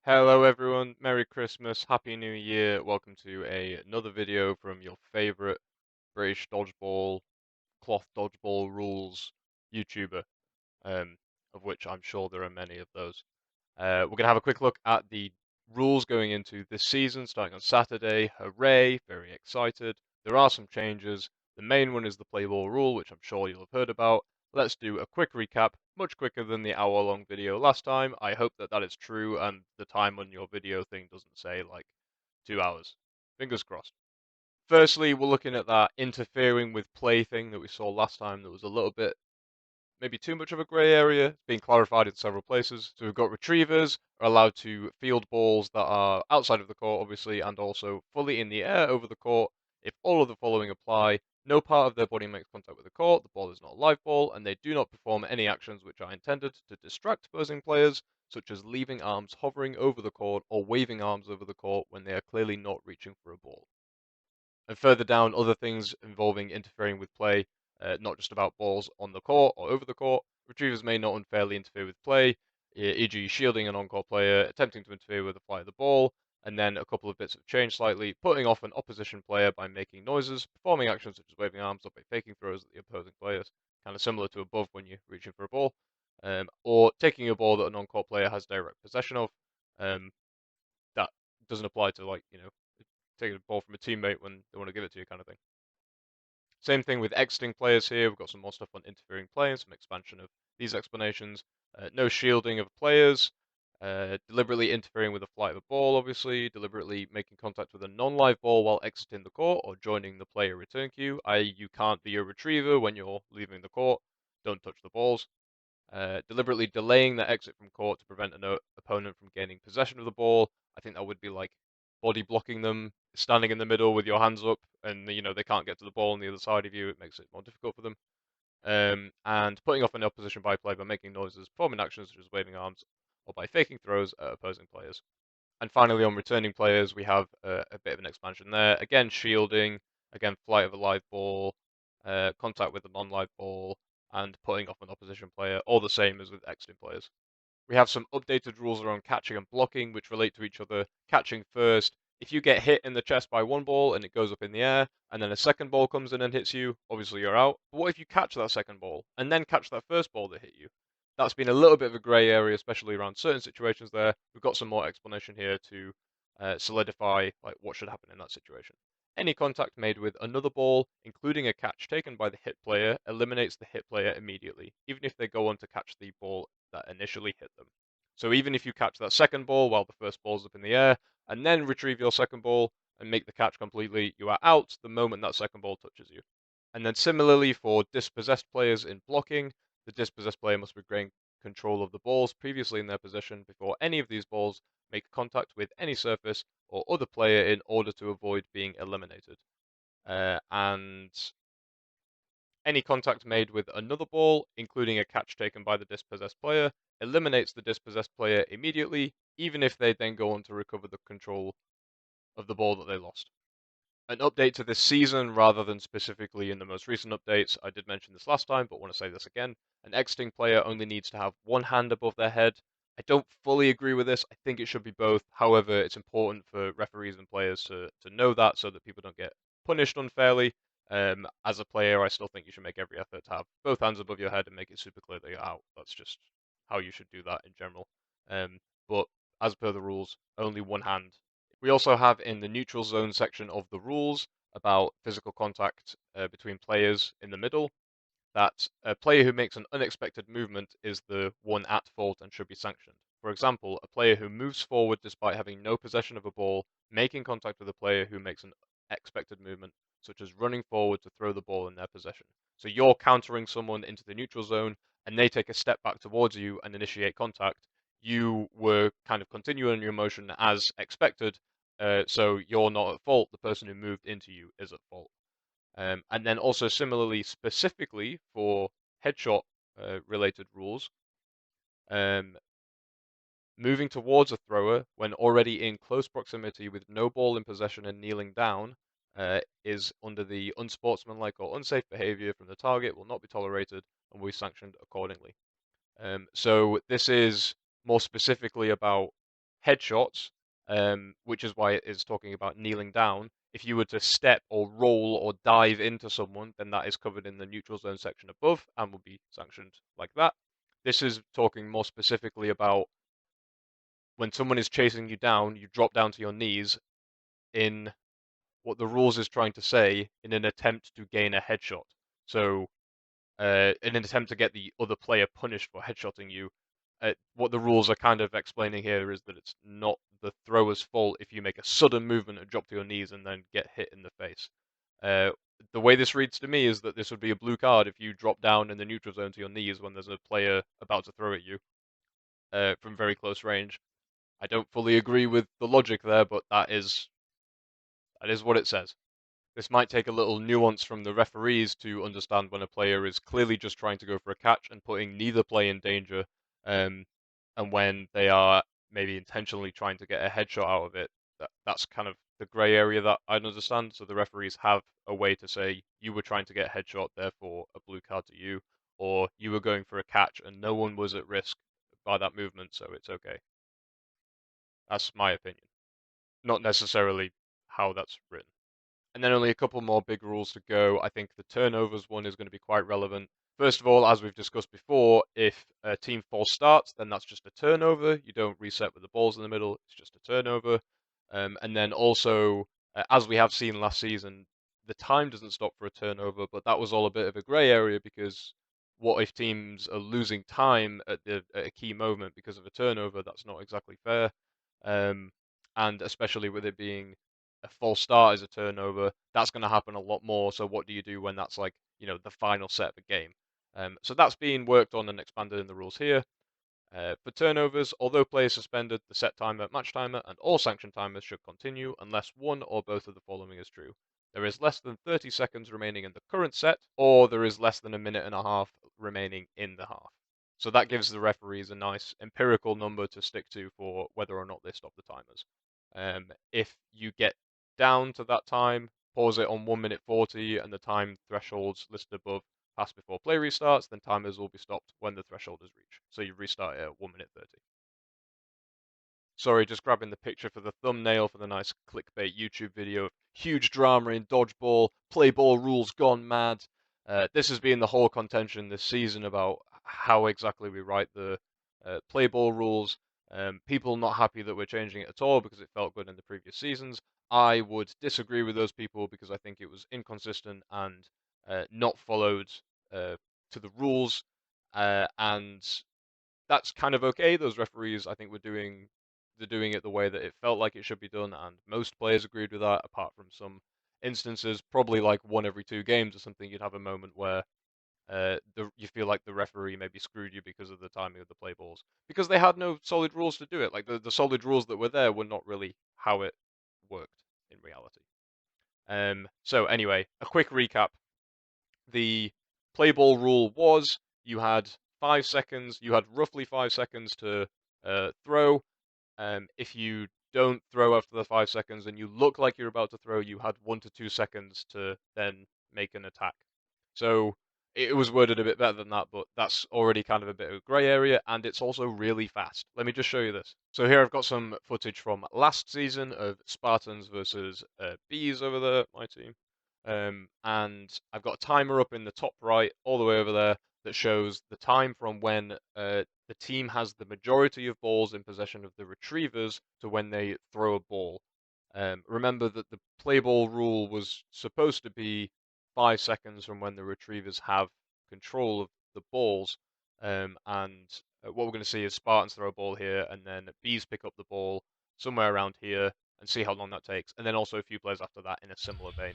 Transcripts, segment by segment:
Hello everyone, Merry Christmas, Happy New Year, welcome to another video from your favorite British dodgeball, cloth dodgeball rules YouTuber, um, of which I'm sure there are many of those. We're going to have a quick look at the rules going into this season, starting on Saturday. Hooray, very excited. There are some changes. The main one is the Playball rule, which I'm sure you'll have heard about. Let's do a quick recap, much quicker than the hour-long video last time. I hope that that is true and the time on your video thing doesn't say like 2 hours. Fingers crossed. Firstly, we're looking at that interfering with play thing that we saw last time that was a little bit maybe too much of a grey area. It's being clarified in several places. So we've got retrievers are allowed to field balls that are outside of the court, obviously, and also fully in the air over the court. If all of the following apply, no part of their body makes contact with the court, the ball is not a live ball, and they do not perform any actions which are intended to distract opposing players, such as leaving arms hovering over the court or waving arms over the court when they are clearly not reaching for a ball. And further down, other things involving interfering with play, not just about balls on the court or over the court. Retrievers may not unfairly interfere with play, e.g., shielding an on-court player, attempting to interfere with the flight of the ball, and then a couple of bits have changed slightly, putting off an opposition player by making noises, performing actions such as waving arms or by faking throws at the opposing players, kind of similar to above when you're reaching for a ball, or taking a ball that an on-court player has direct possession of. Um, that doesn't apply to taking a ball from a teammate when they want to give it to you, kind of thing. Same thing with exiting players here. We've got some more stuff on interfering play and some expansion of these explanations. No shielding of players, deliberately interfering with the flight of a ball, obviously, deliberately making contact with a non-live ball while exiting the court or joining the player return queue, i.e. you can't be a retriever when you're leaving the court. Don't touch the balls. Deliberately delaying the exit from court to prevent an opponent from gaining possession of the ball. I think that would be like body blocking them, standing in the middle with your hands up, and they can't get to the ball on the other side of you. It makes it more difficult for them. And putting off an opposition by play by making noises, performing actions such as waving arms, or by faking throws at opposing players. And finally, on returning players, we have a bit of an expansion there. Again, shielding, again, flight of a live ball, contact with a non-live ball, and putting off an opposition player, all the same as with exiting players. We have some updated rules around catching and blocking, which relate to each other. Catching first, if you get hit in the chest by one ball and it goes up in the air, and then a second ball comes in and hits you, obviously you're out. But what if you catch that second ball and then catch that first ball that hit you? That's been a little bit of a grey area, especially around certain situations there. We've got some more explanation here to solidify like what should happen in that situation. Any contact made with another ball, including a catch taken by the hit player, eliminates the hit player immediately, even if they go on to catch the ball that initially hit them. So even if you catch that second ball while the first ball's up in the air, and then retrieve your second ball and make the catch completely, you are out the moment that second ball touches you. And then similarly for dispossessed players in blocking, the dispossessed player must regain control of the balls previously in their possession before any of these balls make contact with any surface or other player in order to avoid being eliminated. And any contact made with another ball, including a catch taken by the dispossessed player, eliminates the dispossessed player immediately, even if they then go on to recover the control of the ball that they lost. An update to this season rather than specifically in the most recent updates. I did mention this last time, but want to say this again. An exiting player only needs to have one hand above their head. I don't fully agree with this. I think it should be both. However, it's important for referees and players to know that so that people don't get punished unfairly. As a player, I still think you should make every effort to have both hands above your head and make it super clear that you're out. That's just how you should do that in general. But as per the rules, only one hand. We also have in the neutral zone section of the rules about physical contact between players in the middle that a player who makes an unexpected movement is the one at fault and should be sanctioned. For example, a player who moves forward despite having no possession of a ball, making contact with a player who makes an expected movement, such as running forward to throw the ball in their possession. So you're countering someone into the neutral zone and they take a step back towards you and initiate contact. You were kind of continuing your motion as expected, so you're not at fault. The person who moved into you is at fault. And then also similarly, specifically for headshot related rules, um, moving towards a thrower when already in close proximity with no ball in possession and kneeling down is under the unsportsmanlike or unsafe behavior from the target will not be tolerated and will be sanctioned accordingly. So this is more specifically about headshots, which is why it is talking about kneeling down. If you were to step or roll or dive into someone, then that is covered in the neutral zone section above and will be sanctioned like that. This is talking more specifically about when someone is chasing you down, you drop down to your knees in what the rules is trying to say in an attempt to gain a headshot. So, in an attempt to get the other player punished for headshotting you, what the rules are kind of explaining here is that it's not the thrower's fault if you make a sudden movement and drop to your knees and then get hit in the face. Uh, the way this reads to me is that this would be a blue card if you drop down in the neutral zone to your knees when there's a player about to throw at you from very close range. I don't fully agree with the logic there, but that is what it says. This might take a little nuance from the referees to understand when a player is clearly just trying to go for a catch and putting neither play in danger, um, and when they are maybe intentionally trying to get a headshot out of it. That's kind of the grey area that I understand. So the referees have a way to say you were trying to get a headshot, therefore a blue card to you, or you were going for a catch and no one was at risk by that movement, so it's okay. That's my opinion, not necessarily how that's written. And then only a couple more big rules to go. I think the turnovers one is going to be quite relevant. First of all, as we've discussed before, if a team false starts, then that's just a turnover. You don't reset with the balls in the middle, it's just a turnover. And then also, as we have seen last season, the time doesn't stop for a turnover, but that was all a bit of a grey area because what if teams are losing time at a key moment because of a turnover? That's not exactly fair. Um, and especially with it being a false start as a turnover, that's going to happen a lot more. So what do you do when that's like, the final set of a game? So that's being worked on and expanded in the rules here. For turnovers, although players suspended, the set timer, match timer, and all sanction timers should continue unless one or both of the following is true. There is less than 30 seconds remaining in the current set, or there is less than a minute and a half remaining in the half. So that gives the referees a nice empirical number to stick to for whether or not they stop the timers. If you get down to that time, pause it on 1 minute 40 and the time thresholds listed above pass before play restarts, then timers will be stopped when the threshold is reached. So you restart it at 1 minute 30. Sorry, just grabbing the picture for the thumbnail for the nice clickbait YouTube video. Huge drama in dodgeball, Playball rules gone mad. This has been the whole contention this season about how exactly we write the Playball rules. People not happy that we're changing it at all because it felt good in the previous seasons. I would disagree with those people because I think it was inconsistent and not followed to the rules. And that's kind of okay. Those referees, I think, they're doing it the way that it felt like it should be done, and most players agreed with that, apart from some instances, probably like one every 2 games or something. You'd have a moment where you feel like the referee maybe screwed you because of the timing of the play balls, because they had no solid rules to do it. Like the solid rules that were there were not really how it worked in reality. So anyway, a quick recap. The play ball rule was you had 5 seconds, you had roughly 5 seconds to throw. If you don't throw after the 5 seconds and you look like you're about to throw, you had 1 to 2 seconds to then make an attack. So it was worded a bit better than that, but that's already kind of a bit of a grey area, and it's also really fast. Let me just show you this. So here I've got some footage from last season of Spartans versus Bees over there, my team. And I've got a timer up in the top right, all the way over there, that shows the time from when the team has the majority of balls in possession of the retrievers to when they throw a ball. Remember that the play ball rule was supposed to be 5 seconds from when the retrievers have control of the balls. And what we're going to see is Spartans throw a ball here, and then Bees pick up the ball somewhere around here and see how long that takes. And then also a few plays after that in a similar vein.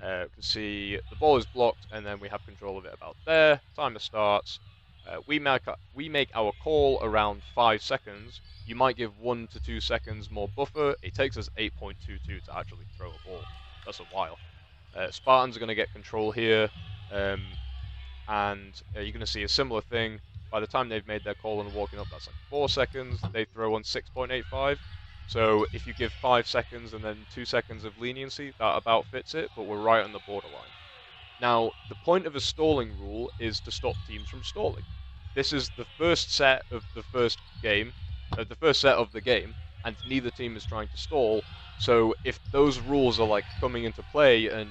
We can see the ball is blocked, and then we have control of it about there. Timer starts. We make our call around 5 seconds. You might give 1 to 2 seconds more buffer. It takes us 8.22 to actually throw a ball. That's a while. Spartans are going to get control here, and you're going to see a similar thing. By the time they've made their call and walking up, that's like 4 seconds. They throw on 6.85. So if you give 5 seconds and then 2 seconds of leniency, that about fits it, but we're right on the borderline. Now, the point of a stalling rule is to stop teams from stalling. This is the first set of the first game. the first set of the game, and neither team is trying to stall. So if those rules are like coming into play and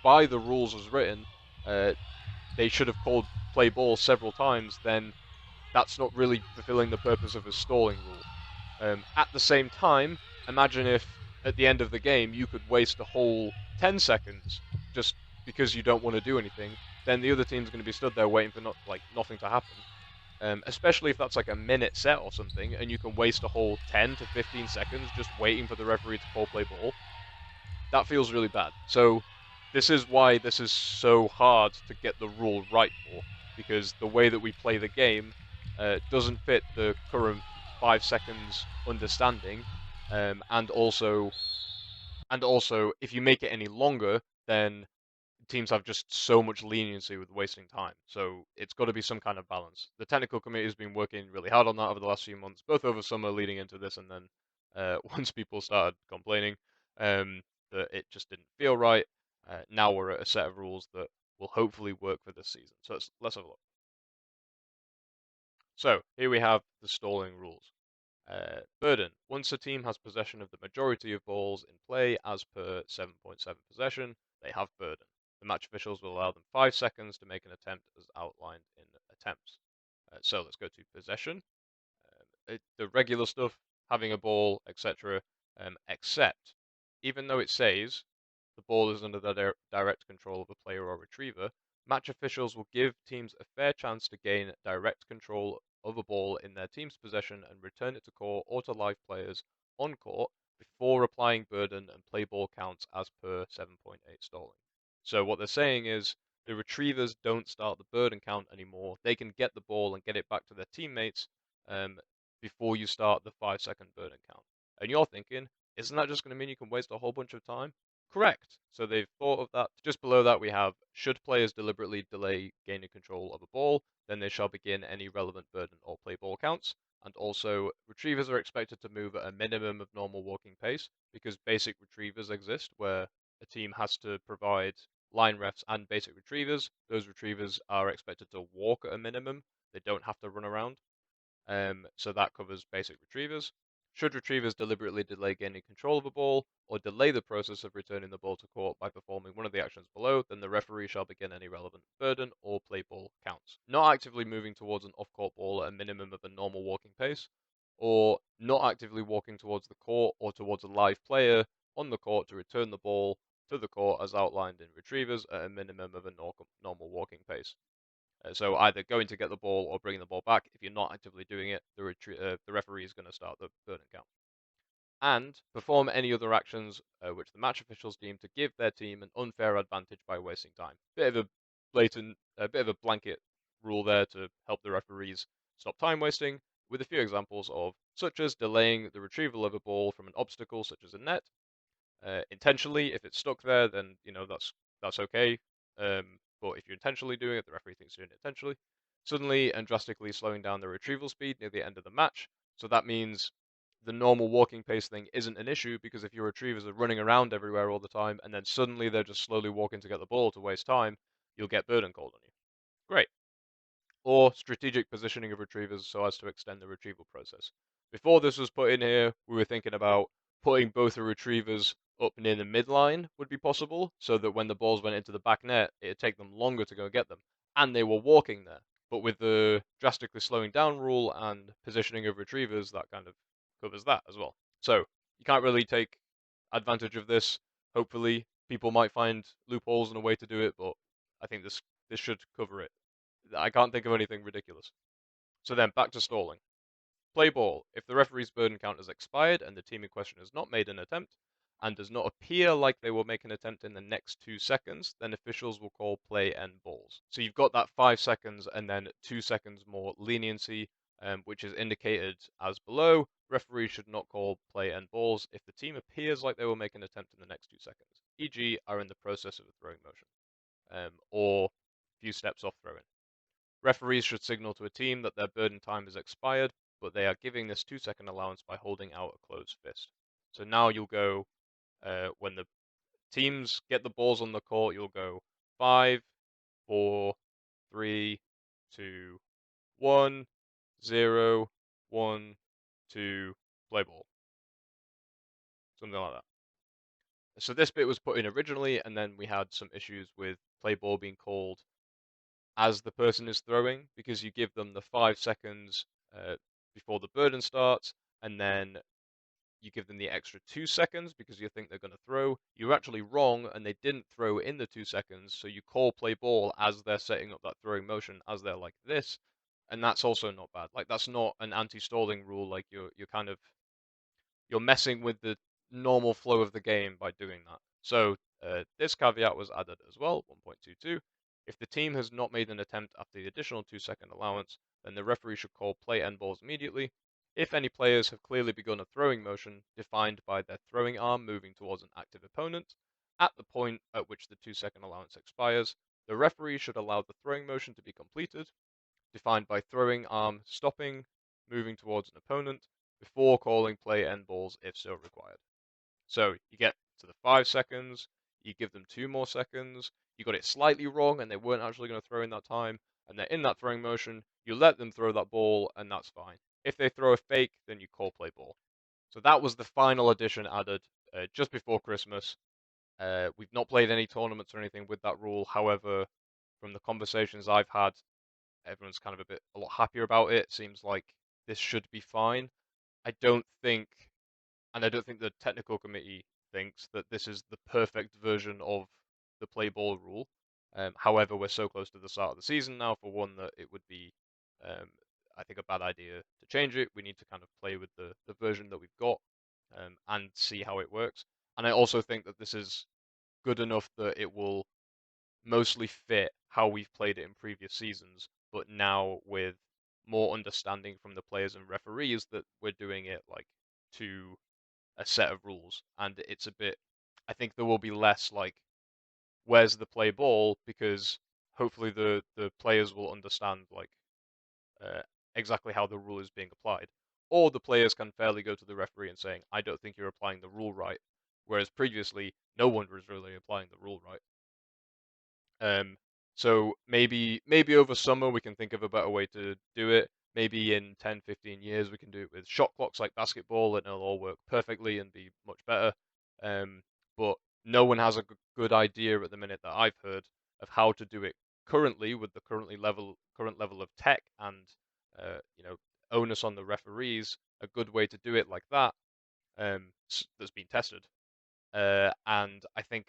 by the rules as written, uh, they should have called play ball several times, then that's not really fulfilling the purpose of a stalling rule. At the same time, imagine if at the end of the game you could waste a whole 10 seconds just because you don't want to do anything, then the other team's going to be stood there waiting for nothing to happen. Especially if that's like a minute set or something, and you can waste a whole 10 to 15 seconds just waiting for the referee to call play ball. That feels really bad. So this is why this is so hard to get the rule right for, because the way that we play the game doesn't fit the current 5 seconds understanding, and also if you make it any longer, then teams have just so much leniency with wasting time. So it's got to be some kind of balance. The technical committee has been working really hard on that over the last few months, both over summer leading into this, and then once people started complaining um, that it just didn't feel right. Now we're at a set of rules that will hopefully work for this season. So let's have a look. So here we have the stalling rules. Burden. Once a team has possession of the majority of balls in play as per 7.7 possession, they have burden. The match officials will allow them 5 seconds to make an attempt as outlined in attempts. So let's go to possession. The regular stuff, having a ball, etc. Except, even though it says the ball is under the direct control of a player or retriever, match officials will give teams a fair chance to gain direct control of a ball in their team's possession and return it to court or to live players on court before applying burden and play ball counts as per 7.8 stalling. So what they're saying is the retrievers don't start the burden count anymore. They can get the ball and get it back to their teammates um, before you start the 5 second burden count. And you're thinking, isn't that just going to mean you can waste a whole bunch of time? Correct. So they've thought of that. Just below that, we have should players deliberately delay gaining control of a ball, then they shall begin any relevant burden or play ball counts. And also, retrievers are expected to move at a minimum of normal walking pace because basic retrievers exist where a team has to provide line refs and basic retrievers. Those retrievers are expected to walk at a minimum. They don't have to run around. So that covers basic retrievers. Should retrievers deliberately delay gaining control of a ball or delay the process of returning the ball to court by performing one of the actions below, then the referee shall begin any relevant burden or play ball counts. Not actively moving towards an off-court ball at a minimum of a normal walking pace, or not actively walking towards the court or towards a live player on the court to return the ball to the court as outlined in retrievers at a minimum of a normal walking pace. So either going to get the ball or bringing the ball back. If you're not actively doing it, the referee is going to start the burden count. And perform any other actions which the match officials deem to give their team an unfair advantage by wasting time. A bit of a blanket rule there to help the referees stop time wasting, with a few examples of such as delaying the retrieval of a ball from an obstacle such as a net, intentionally. If it's stuck there, then that's okay. But if you're intentionally doing it, the referee thinks you're doing it intentionally. Suddenly and drastically slowing down the retrieval speed near the end of the match. So that means the normal walking pace thing isn't an issue because if your retrievers are running around everywhere all the time and then suddenly they're just slowly walking to get the ball to waste time, you'll get burden called on you. Great. Or strategic positioning of retrievers so as to extend the retrieval process. Before this was put in here, we were thinking about putting both the retrievers up near the midline would be possible, so that when the balls went into the back net, it'd take them longer to go get them, and they were walking there. But with the drastically slowing down rule and positioning of retrievers, that kind of covers that as well. So you can't really take advantage of this. Hopefully, people might find loopholes and a way to do it, but I think this should cover it. I can't think of anything ridiculous. So then back to stalling. Play ball. If the referee's burden count has expired and the team in question has not made an attempt and does not appear like they will make an attempt in the next 2 seconds, then officials will call play end balls. So you've got that 5 seconds and then 2 seconds more leniency, which is indicated as below. Referees should not call play end balls if the team appears like they will make an attempt in the next 2 seconds, e.g., are in the process of a throwing motion, or few steps off throwing. Referees should signal to a team that their burden time has expired, but they are giving this 2 second allowance by holding out a closed fist. So now you'll go, when the teams get the balls on the court, you'll go 5, 4, 3, 2, 1, 0, 1, to Playball, something like that. So this bit was put in originally, and then we had some issues with Playball being called as the person is throwing because you give them the 5 seconds before the burden starts, and then you give them the extra 2 seconds because you think they're going to throw. You're actually wrong, and they didn't throw in the 2 seconds, so you call play ball as they're setting up that throwing motion as they're like this, and that's also not bad. Like that's not an anti-stalling rule. Like you're kind of you're messing with the normal flow of the game by doing that. So this caveat was added as well, 1.22. If the team has not made an attempt after the additional 2 second allowance, then the referee should call play end balls immediately. If any players have clearly begun a throwing motion defined by their throwing arm moving towards an active opponent, at the point at which the 2 second allowance expires, the referee should allow the throwing motion to be completed, defined by throwing arm stopping, moving towards an opponent, before calling play end balls if so required. So you get to the 5 seconds, you give them 2 more seconds, you got it slightly wrong and they weren't actually going to throw in that time, and they're in that throwing motion, you let them throw that ball and that's fine. If they throw a fake, then you call play ball. So that was the final addition added just before Christmas. We've not played any tournaments or anything with that rule. However, from the conversations I've had, everyone's kind of a lot happier about it. Seems like this should be fine. I don't think, and I don't think the technical committee thinks that this is the perfect version of the play ball rule. However, we're so close to the start of the season now, for one, that it would be, um, I think, a bad idea to change it. We need to kind of play with the version that we've got and see how it works. And I also think that this is good enough that it will mostly fit how we've played it in previous seasons, but now with more understanding from the players and referees that we're doing it like to a set of rules, and it's a bit. I think there will be less like where's the play ball because hopefully the players will understand like uh, exactly how the rule is being applied, or the players can fairly go to the referee and saying I don't think you're applying the rule right, whereas previously no one was really applying the rule right. So maybe over summer we can think of a better way to do it. Maybe in 10, 15 years we can do it with shot clocks like basketball and it'll all work perfectly and be much better. Um, but no one has a good idea at the minute that I've heard of how to do it currently with the current level of tech and onus on the referees. A good way to do it like that that's been tested. And I think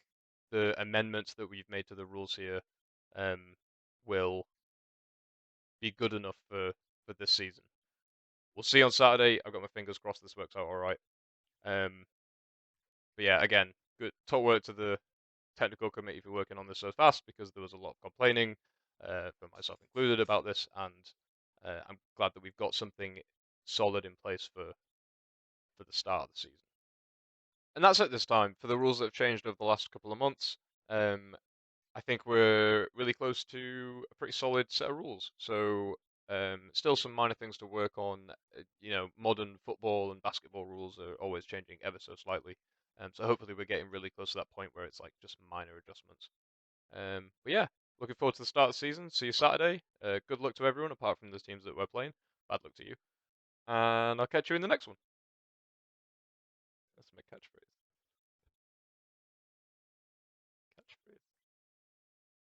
the amendments that we've made to the rules here um, will be good enough for this season. We'll see on Saturday. I've got my fingers crossed this works out all right. Um, but yeah, again, good top work to the technical committee for working on this so fast because there was a lot of complaining, for myself included, about this, and I'm glad that we've got something solid in place for the start of the season. And that's it this time for the rules that have changed over the last couple of months. Um, I think we're really close to a pretty solid set of rules. So still some minor things to work on. Modern football and basketball rules are always changing ever so slightly. So hopefully we're getting really close to that point where it's like just minor adjustments. But yeah, looking forward to the start of the season. See you Saturday. Good luck to everyone apart from the teams that we're playing. Bad luck to you. And I'll catch you in the next one. That's my catchphrase.